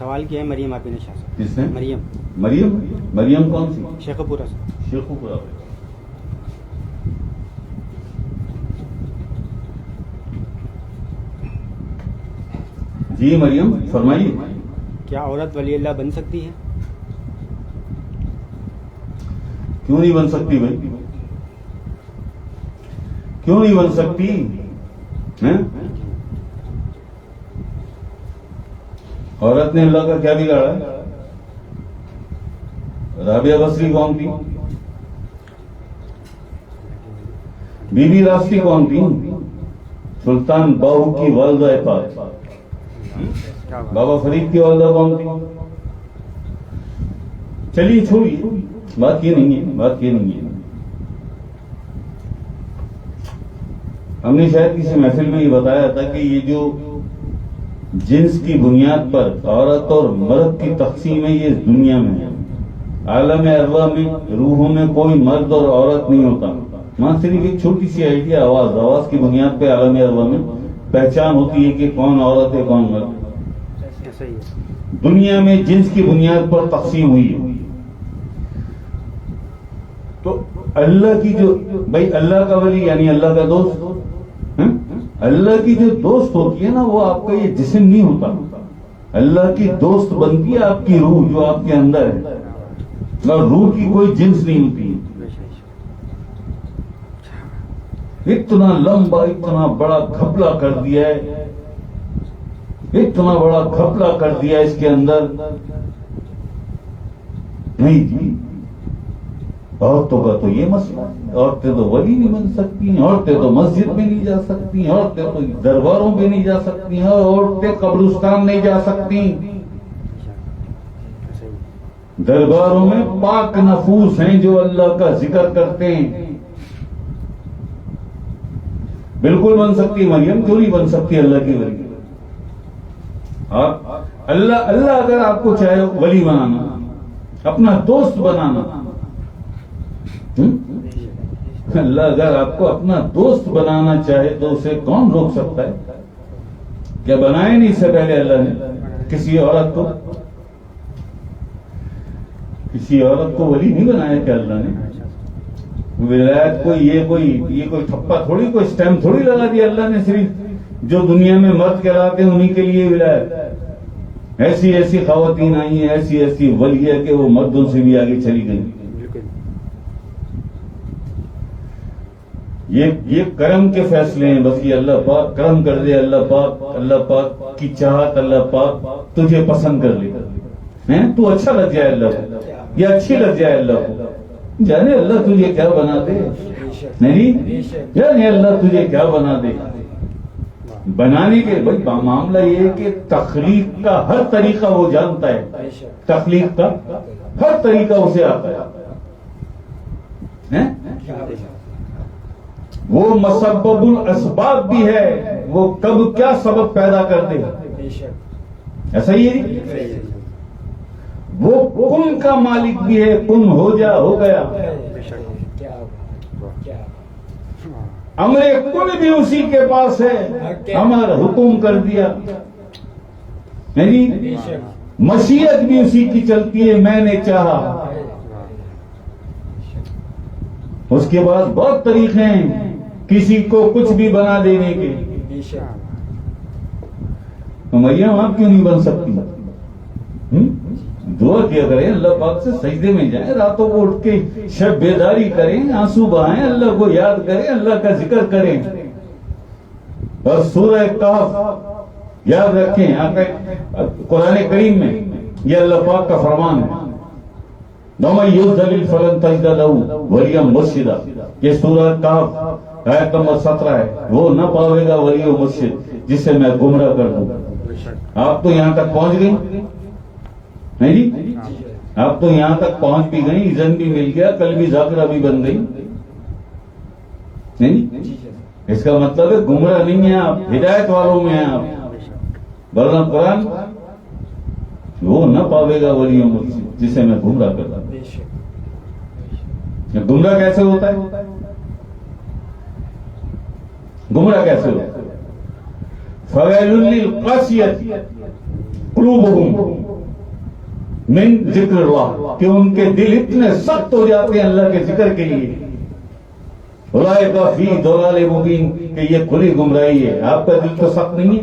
سوال کیا ہے مریم آپی نے شاہ صاحب. کس نے؟ مریم. مریم کون سی؟ شیخ پورہ سے. شیخو پورہ. جی مریم فرمائیے. کیا عورت ولی اللہ بن سکتی ہے؟ کیوں نہیں بن سکتی بھائی؟ کیوں نہیں بن سکتی؟ عورت نے اللہ کا کیا بگاڑا ہے؟ رابعہ بصری کون تھی؟ بی بی راستی کون تھی؟ سلطان باہو کی والدہ پاک. بابا فرید کی والدہ کون تھی؟ چلیے چھوڑیے، بات یہ نہیں ہے. ہم نے شاید کسی محفل میں یہ بتایا تھا کہ یہ جو جنس کی بنیاد پر عورت اور مرد کی تقسیم ہے یہ دنیا میں ہے. عالم ارواح میں روحوں میں کوئی مرد اور عورت نہیں ہوتا. وہاں صرف ایک چھوٹی سی آئیڈیا آواز کی بنیاد پہ عالم ارواح میں پہچان ہوتی ہے کہ کون عورت ہے کون مرد. دنیا میں جنس کی بنیاد پر تقسیم ہوئی ہے. تو اللہ کی جو بھائی اللہ کا ولی یعنی اللہ کا دوست، اللہ کی جو دوست ہوتی ہے نا وہ آپ کا یہ جسم نہیں ہوتا. اللہ کی دوست بنتی ہے آپ کی روح جو آپ کے اندر ہے، اور روح کی کوئی جنس نہیں ہوتی. اتنا لمبا اتنا بڑا گھپلا کر دیا ہے، اتنا بڑا گھپلا کر دیا اس کے اندر. نہیں جی، عورتوں کا تو یہ مسئلہ ہے. عورتیں تو ولی نہیں بن سکتی، عورتیں تو مسجد میں نہیں جا سکتی، عورتیں تو درباروں پہ نہیں جا سکتی، عورتیں قبرستان نہیں جا سکتی. درباروں میں پاک نفوس ہیں جو اللہ کا ذکر کرتے ہیں. بالکل بن سکتی مریم، کیوں نہیں بن سکتی اللہ کی ولی؟ اللہ اگر آپ کو چاہے ولی بنانا، اپنا دوست بنانا، اللہ اگر آپ کو اپنا دوست بنانا چاہے تو اسے کون روک سکتا ہے؟ کیا بنائے نہیں اس سے پہلے اللہ نے کسی عورت کو ولی نہیں بنایا کیا اللہ نے؟ ولایت یہ کوئی تھپا تھوڑی، کوئی سٹیمپ تھوڑی لگا دیا اللہ نے. صرف جو دنیا میں مرد کہلاتے ہیں انہی کے لیے ولایت. ایسی خواتین آئی ہیں، ایسی ولی ہے کہ وہ مردوں سے بھی آگے چلی گئی. یہ کرم کے فیصلے ہیں بس. یہ اللہ پاک کرم کر دے، اللہ پاک کی چاہت، اللہ پاک تجھے پسند کر لے، تو اچھا لگ جائے اللہ کو، یہ اچھی لگ جائے اللہ کو. جانے اللہ تجھے کیا بنا دے، نہیں جانے اللہ تجھے کیا بنا دے. بنانے کے بھائی معاملہ یہ ہے کہ تخلیق کا ہر طریقہ وہ جانتا ہے، تخلیق کا ہر طریقہ اسے آتا ہے. وہ مسبب الاسباب بھی ہے، وہ کب کیا سبب پیدا کر دے. ایسا ہی ہے. وہ کن کا مالک بھی ہے، کن ہو گیا. امر کن بھی اسی کے پاس ہے، امر حکم کر دیا. مشیت بھی اسی کی چلتی ہے، میں نے چاہا. اس کے بعد بہت طریقے ہیں کسی کو کچھ بھی بنا دینے کے. مریم آپ کیوں نہیں بن سکتی؟ دعا کیا کریں، اللہ پاک سے سجدے میں جائیں، راتوں کو اٹھ کے شب بیداری کریں، آنسو بہائیں، اللہ کو یاد کریں، اللہ کا ذکر کریں. اور سورہ کہف یاد رکھیں، قرآن کریم میں یہ اللہ پاک کا فرمان ہے. وَمَن يُضْلِلْ فَلَن تَجِدَ لَهُ وَلِيًّا مُرْشِدًا. یہ سورہ کہف آیت نمبر 17 ہے. وہ نہ پاوے گا ولی و مرشد جسے میں گمراہ کر دوں. آپ تو یہاں تک پہنچ گئی، نہیں جی؟ آپ تو یہاں تک پہنچ بھی گئی، اذن بھی مل گیا، کل بھی ذاکرہ بھی بن گئی، نہیں؟ اس کا مطلب ہے گمراہ نہیں ہیں آپ، ہدایت والوں میں ہیں آپ. ورنہ قرآن وہ نہ پاوے گا ولی و مرشد جسے میں گمراہ کرتا ہوں. گمراہ کیسے ہوتا ہے؟ گمراہ کیسے ہوتا ہے؟ فَوَيْلٌ لِّلْقَاسِيَةِ قُلُوبُهُمْ من ذکر اللہ کہ ان کے دل اتنے سخت ہو جاتے ہیں اللہ کے ذکر کے لیے. اولئک فی ضلال مبین کہ یہ کھلی گمراہی ہے. آپ کا دل تو سخت نہیں ہے,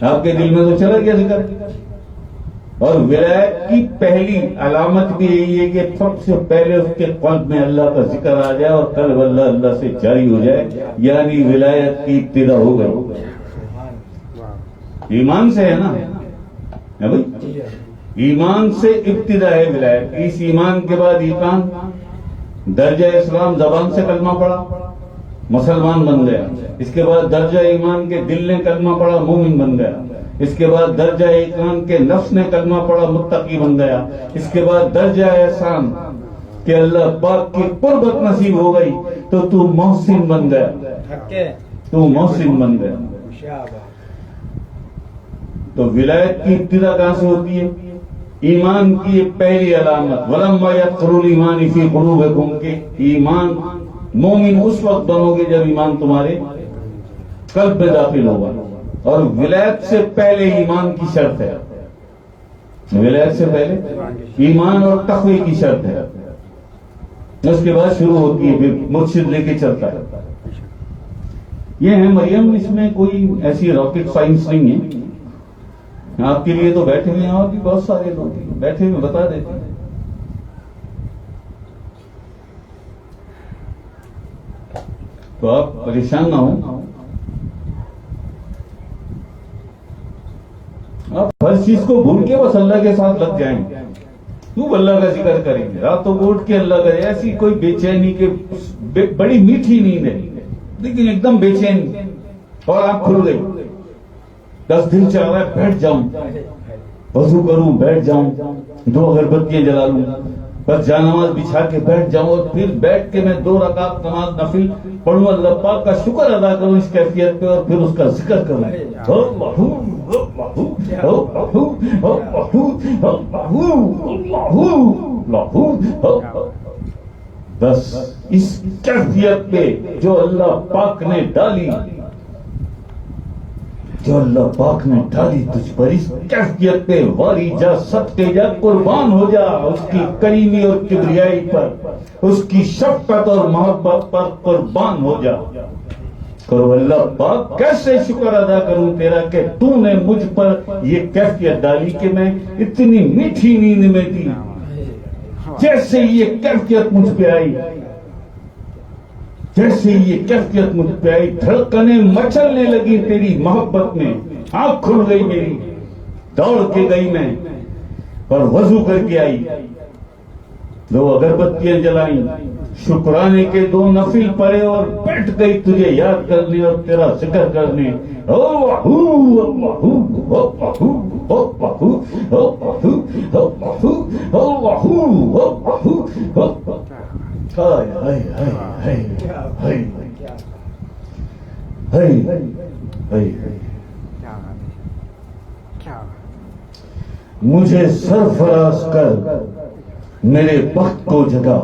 آپ کے دل میں تو چلا گیا ذکر. اور ولایت کی پہلی علامت بھی یہی ہے کہ سب سے پہلے اس کے قلب میں اللہ کا ذکر آ جائے اور قلب اللہ سے جاری ہو جائے, یعنی ولایت کی ابتدا ہو گئی. ایمان سے ہے نا بھائی, ایمان سے ابتدا ہے ولایت. اس ایمان کے بعد ایمان درجہ اسلام زبان سے کلمہ پڑھا مسلمان بن گیا. اس کے بعد درجہ ایمان کے دل نے کلمہ پڑھا مومن بن گیا. اس کے بعد درجہ ایمان کے نفس نے کلمہ پڑھا متقی بن گیا. اس کے بعد درجہ احسان کہ اللہ پاک کی قربت نصیب ہو گئی تو محسن بن گیا, تو محسن بن گیا. تو ولایت کی ابتدا کہاں سے ہوتی ہے؟ ایمان کی پہلی علامت وَلَمَّا يَدْخُلُ الْإِيمَانُ فِي قُلُوبِكُمْ کہ ایمان مومن اس وقت بنو گے جب ایمان تمہارے قلب میں داخل ہوگا. اور ولایت سے پہلے ایمان کی شرط ہے, ولایت سے پہلے ایمان اور تقوی کی شرط ہے. اس کے بعد شروع ہوتی ہے پھر مرشد لے کے چلتا ہے. یہ ہے مریم, اس میں کوئی ایسی راکٹ سائنس نہیں ہے. آپ کے لیے تو بیٹھے ہوئے ہیں اور بھی بہت سارے لوگ بیٹھے ہوئے, بتا دیتے ہیں. تو آپ پریشان نہ ہوں, آپ ہر چیز کو بھول کے بس اللہ کے ساتھ لگ جائیں. خوب اللہ کا ذکر کریں گے, راتوں کو اٹھ کے اللہ کا, ایسی کوئی بے چینی کے بڑی میٹھی نیند ہے لیکن ایک دم بے چین, اور آپ کھل گئی. 10 دن چل رہا ہے, بیٹھ جاؤں, وضو کروں, بیٹھ جاؤں, 2 اگربتیاں جلا لوں, بس جانماز بچھا کے بیٹھ جاؤں, اور پھر بیٹھ کے میں 2 رکعت نماز نفل پڑھوں, اللہ پاک کا شکر ادا کروں اس کیفیت پہ, اور پھر اس کا ذکر کروں. بس اس کیفیت پہ جو اللہ پاک نے ڈالی, جو اللہ پاک نے ڈالی تجھ پر, اس کیفیت پہ واری جا, صدقے جا, قربان ہو جا اس کی کریمی اور کبریائی پر, اس کی شفقت اور محبت پر قربان ہو جا. کرو اللہ پاک کیسے شکر ادا کروں تیرا کہ تو نے مجھ پر یہ کیفیت ڈالی کہ میں اتنی میٹھی نیند میں تھی. جیسے یہ کیفیت مجھ پہ آئی, جیسے یہ کیفیت مجھ پہ آئی, دھڑکنیں مچلنے لگی تیری محبت میں, آنکھ کھل گئی میری, دوڑ کے گئی میں اور وضو کر کے آئی, 2 اگربتیاں جلائیں, شکرانے کے 2 نفل پڑے, اور بیٹھ گئی تجھے یاد کرنے اور تیرا ذکر کرنے. مجھے سرفراز کر میرے بخت کو جگا,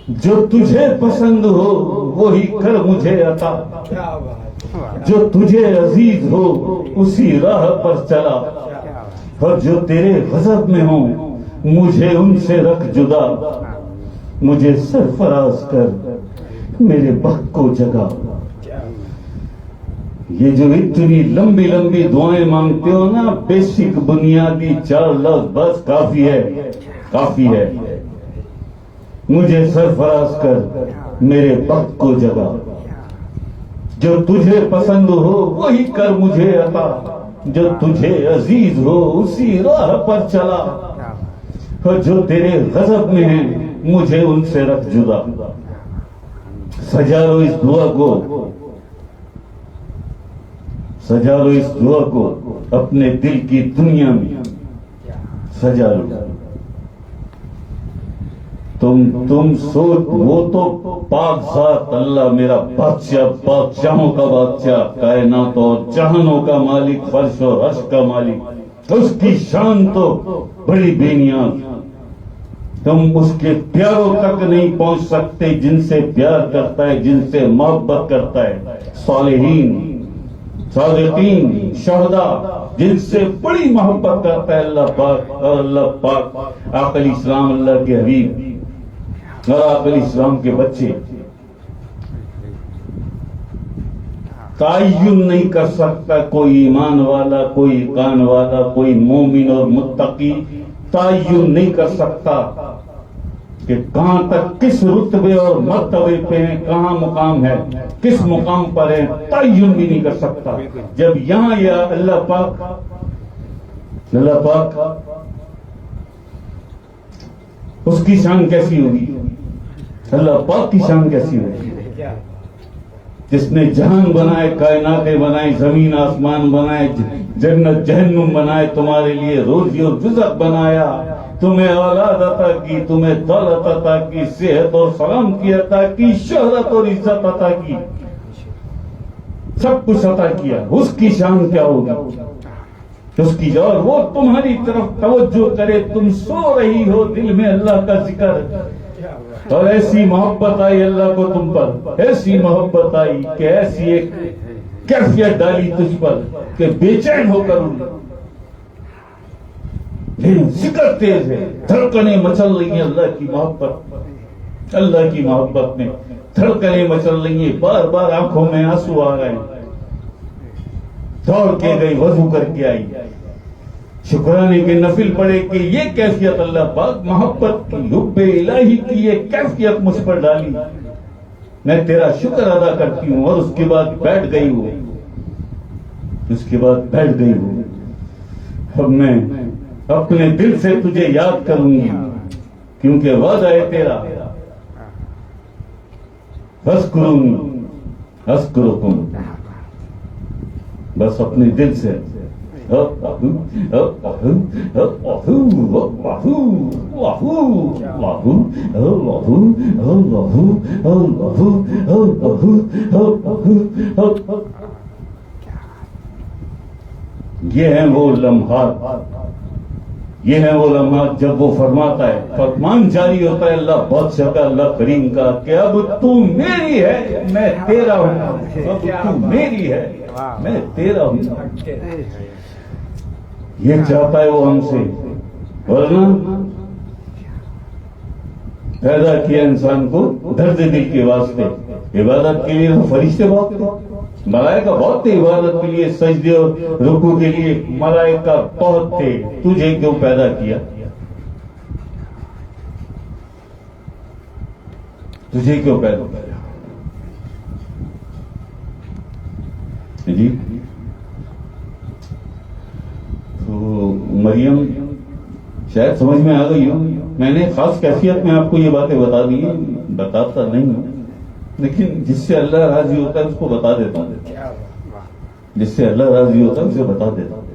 جو تجھے پسند ہو وہی کر مجھے عطا, جو تجھے عزیز ہو اسی راہ پر چلا, اور جو تیرے غضب میں ہوں مجھے ان سے رکھ جدا. مجھے سرفراز کر میرے بخت کو جگا. یہ جو اتنی لمبی لمبی دعائیں مانگتے ہو نا, بیسک بنیادی 4 لفظ بس کافی ہے, کافی ہے. مجھے سرفراز کر میرے بخت کو جگا, جو تجھے پسند ہو وہی کر مجھے عطا, جو تجھے عزیز ہو اسی راہ پر چلا, اور جو تیرے غضب میں ہیں مجھے ان سے رکھ جدا. سجا لو اس دعا کو, سجا لو اس دعا کو اپنے دل کی دنیا میں, سجا لو. تم سوچ, وہ تو پاک ذات اللہ میرا بادشاہ, بادشاہوں کا بادشاہ, کائنات اور جہانوں کا مالک, فرش اور عرش کا مالک, اس کی شان تو بڑی بے نیاز. تم اس کے پیاروں تک نہیں پہنچ سکتے جن سے پیار کرتا ہے, جن سے محبت کرتا ہے. صالحین, صادقین, شہداء, جن سے بڑی محبت کرتا ہے اللہ پاک، اور اللہ پاک آقا علیہ السلام اللہ کے حبیب اور آقا علیہ السلام کے بچے تعین نہیں کر سکتا کوئی ایمان والا، کوئی کان والا، کوئی مومن اور متقی تعین نہیں کر سکتا کہ کہاں تک کس رتبے اور مرتبے پہ ہیں، کہاں مقام ہے، کس مقام پر ہے، تعین بھی نہیں کر سکتا۔ جب یہاں یا اللہ پاک اس کی شان کیسی ہوگی، اللہ پاک کی شان کیسی ہوگی، جس نے جہان بنائے، کائناتیں بنائے، زمین آسمان بنائے، جنت جہنم بنائے، تمہارے لیے روزی اور رزق بنایا، تمہیں اولاد عطا کی، تمہیں دولت عطا کی، صحت اور سلامتی عطا کی، شہرت اور عزت عطا کی، سب کچھ عطا کیا، اس کی شان کیا ہوگی، اس کی، اور وہ تمہاری طرف توجہ کرے، تم سو رہی ہو، دل میں اللہ کا ذکر، اور ایسی محبت آئی اللہ کو تم پر، ایسی محبت آئی کہ ایسی ایک کیفیت ڈالی تجھ پر کہ بے چین ہو کر ذکر تیز ہے، دھڑکنیں مچل رہی ہیں اللہ کی محبت، اللہ کی محبت میں دھڑکنیں مچل رہی ہیں، بار بار آنکھوں میں آنسو آ رہے ہیں، دوڑ کے گئی، وضو کر کے آئی، شکرانے کے نفل پڑے کہ یہ کیفیت اللہ پاک محبت کی، حب الہی کی یہ کیفیت مجھ پر ڈالی، میں تیرا شکر ادا کرتی ہوں، اور اس کے بعد بیٹھ گئی ہوں، اب میں اپنے دل سے تجھے یاد کروں گی، کیونکہ وعدہ ہے تیرا، اذکرکم، بس اپنے دل سے یہ ہیں وہ لمحات، یہ ہیں وہ لمحات جب وہ فرماتا ہے، فرمان جاری ہوتا ہے اللہ بادشاہ کا، اللہ کریم کا، کہ اب تو میری ہے، میں تیرا ہوں، اب تو میری ہے، میں تیرا ہوں۔ یہ چاہتا ہے وہ ہم سے، ورنہ پیدا کیا انسان کو درد دل کے واسطے، عبادت کے لیے فرشتے بہت تھے، ملائکہ بہت تھے، عبادت کے لیے، سجدے اور رکوع کے لیے ملائکہ بہت تھے، تجھے کیوں پیدا کیا، تجھے کیوں پیدا کیا جی؟ تو مریم شاید سمجھ میں آ گئی ہو، میں نے خاص کیفیت میں آپ کو یہ باتیں بتا دی ہیں، بتاتا نہیں ہوں، لیکن جس سے اللہ راضی ہوتا ہے اس کو بتا دیتا ہوں، جس سے اللہ راضی ہوتا ہے اسے بتا دیتا ہوں۔